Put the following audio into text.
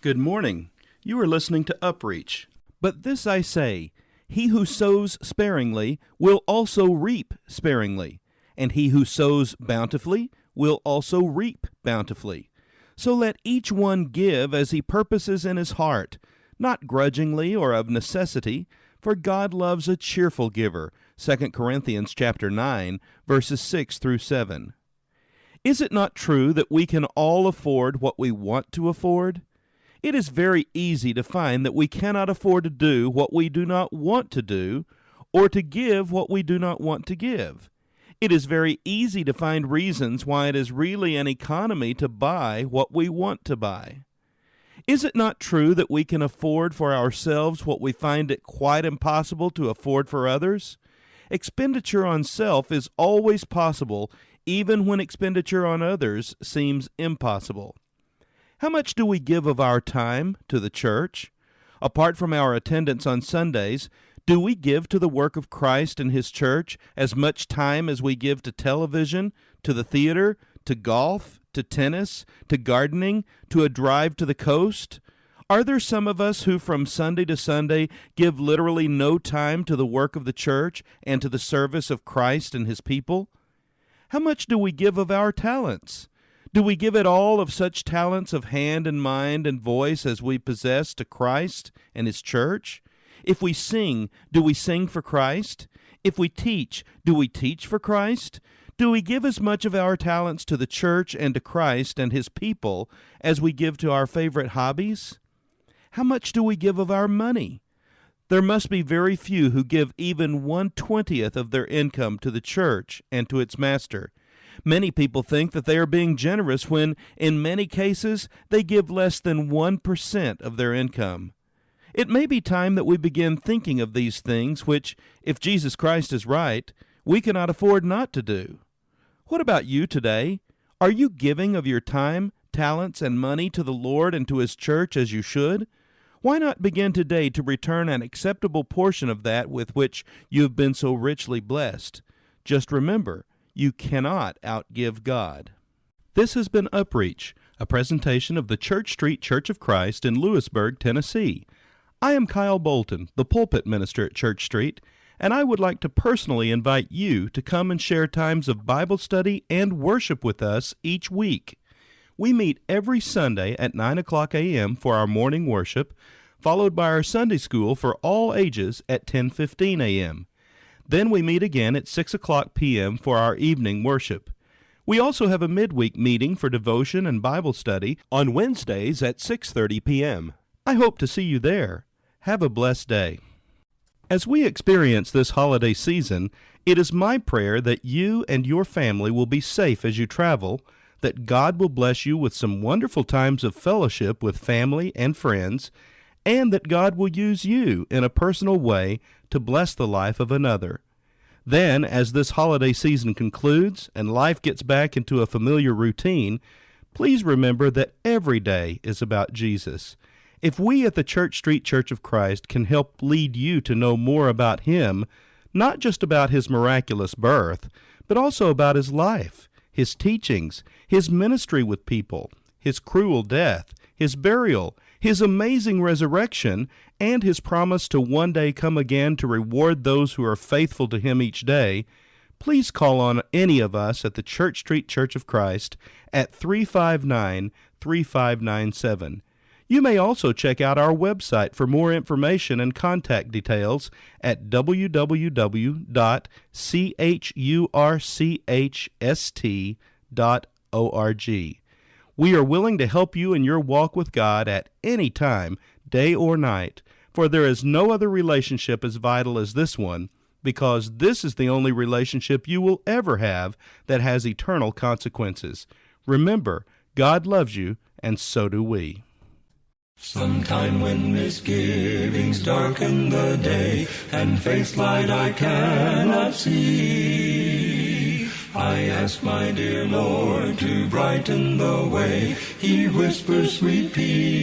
Good morning. You are listening to UpReach. But this I say, he who sows sparingly will also reap sparingly, and he who sows bountifully will also reap bountifully. So let each one give as he purposes in his heart, not grudgingly or of necessity, for God loves a cheerful giver. 2 Corinthians chapter 9, verses 6 through 7. Is it not true that we can all afford what we want to afford? It is very easy to find that we cannot afford to do what we do not want to do, or to give what we do not want to give. It is very easy to find reasons why it is really an economy to buy what we want to buy. Is it not true that we can afford for ourselves what we find it quite impossible to afford for others? Expenditure on self is always possible, even when expenditure on others seems impossible. How much do we give of our time to the church? Apart from our attendance on Sundays, do we give to the work of Christ and His church as much time as we give to television, to the theater, to golf, to tennis, to gardening, to a drive to the coast? Are there some of us who from Sunday to Sunday give literally no time to the work of the church and to the service of Christ and His people? How much do we give of our talents? Do we give it all of such talents of hand and mind and voice as we possess to Christ and His church? If we sing, do we sing for Christ? If we teach, do we teach for Christ? Do we give as much of our talents to the church and to Christ and His people as we give to our favorite hobbies? How much do we give of our money? There must be very few who give even 1/20th of their income to the church and to its master. Many people think that they are being generous when, in many cases, they give less than 1% of their income. It may be time that we begin thinking of these things which, if Jesus Christ is right, we cannot afford not to do. What about you today? Are you giving of your time, talents, and money to the Lord and to His church as you should? Why not begin today to return an acceptable portion of that with which you have been so richly blessed? Just remember, you cannot outgive God. This has been UpReach, a presentation of the Church Street Church of Christ in Lewisburg, Tennessee. I am Kyle Bolton, the pulpit minister at Church Street, and I would like to personally invite you to come and share times of Bible study and worship with us each week. We meet every Sunday at 9 o'clock a.m. for our morning worship, followed by our Sunday school for all ages at 10:15 a.m. Then we meet again at 6 o'clock p.m. for our evening worship. We also have a midweek meeting for devotion and Bible study on Wednesdays at 6:30 p.m. I hope to see you there. Have a blessed day. As we experience this holiday season, it is my prayer that you and your family will be safe as you travel, that God will bless you with some wonderful times of fellowship with family and friends, and that God will use you in a personal way to bless the life of another. Then, as this holiday season concludes and life gets back into a familiar routine, please remember that every day is about Jesus. If we at the Church Street Church of Christ can help lead you to know more about Him, not just about His miraculous birth, but also about His life, His teachings, His ministry with people, His cruel death, His burial, His amazing resurrection, and His promise to one day come again to reward those who are faithful to Him each day, please call on any of us at the Church Street Church of Christ at 359-3597. You may also check out our website for more information and contact details at www.churchst.org. We are willing to help you in your walk with God at any time, day or night, for there is no other relationship as vital as this one, because this is the only relationship you will ever have that has eternal consequences. Remember, God loves you, and so do we. Sometime when misgivings darken the day, and faith's light I cannot see, I ask my dear Lord to brighten the way. He whispers sweet peace.